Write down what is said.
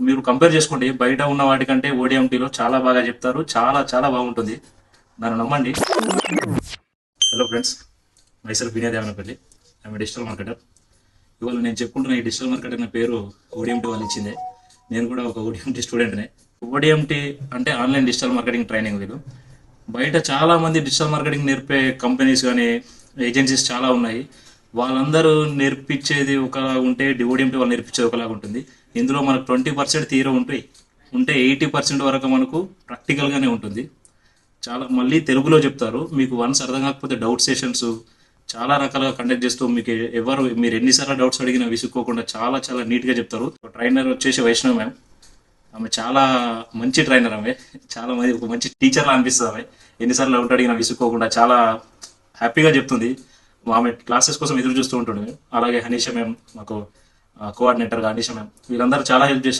మీరు కంపేర్ చేసుకోండి, బయట ఉన్న వాటికంటే ఓడిఎంటీలో చాలా బాగా చెప్తారు, చాలా చాలా బాగుంటుంది, నన్ను నమ్మండి. Hello friends, myself Vinay Devanapally, I'm digital marketer. ఇవాళ నేను చెప్పుకుంటున్న ఈ డిజిటల్ మార్కెటర్ నా పేరు ఓడిఎంటీ వాళ్ళు ఇచ్చిందే. నేను కూడా ఒక ఓడిఎంటీ స్టూడెంట్నే. ఓడిఎంటీ అంటే ఆన్లైన్ డిజిటల్ మార్కెటింగ్ ట్రైనింగ్. వీళ్ళు బయట చాలా మంది డిజిటల్ మార్కెటింగ్ నేర్పే కంపెనీస్ కానీ ఏజెన్సీస్ చాలా ఉన్నాయి. వాళ్ళందరూ నేర్పించేది ఒకలాగా ఉంటే ఓడిఎంటీ వాళ్ళు నేర్పించేది ఒకలాగా ఉంటుంది. ఇందులో మనకు 20% థియరీ ఉంటాయి, ఉంటే 80% వరకు మనకు ప్రాక్టికల్గానే ఉంటుంది. చాలా మళ్ళీ తెలుగులో చెప్తారు. మీకు వన్స్ అర్థం కాకపోతే డౌట్ సెషన్స్ చాలా రకాలుగా కండక్ట్ చేస్తూ మీకు ఎవరు మీరు ఎన్నిసార్లు డౌట్స్ అడిగినా విసుక్కోకుండా చాలా చాలా నీట్గా చెప్తారు. ట్రైనర్ వచ్చేసి వైష్ణవ్ మ్యామ్. ఆమె చాలా మంచి ట్రైనర్. ఆమె చాలా మంది ఒక మంచి టీచర్లా అనిపిస్తుంది. ఆమె ఎన్నిసార్లు డౌట్ అడిగినా విసుక్కోకుండా చాలా హ్యాపీగా చెప్తుంది. ఆమె క్లాసెస్ కోసం ఎదురు చూస్తూ ఉంటుండే. అలాగే హనీషా మ్యామ్ మాకు కోఆర్డినేటర్గా, హనీషా మ్యామ్, వీళ్ళందరూ చాలా హెల్ప్ చేశారు.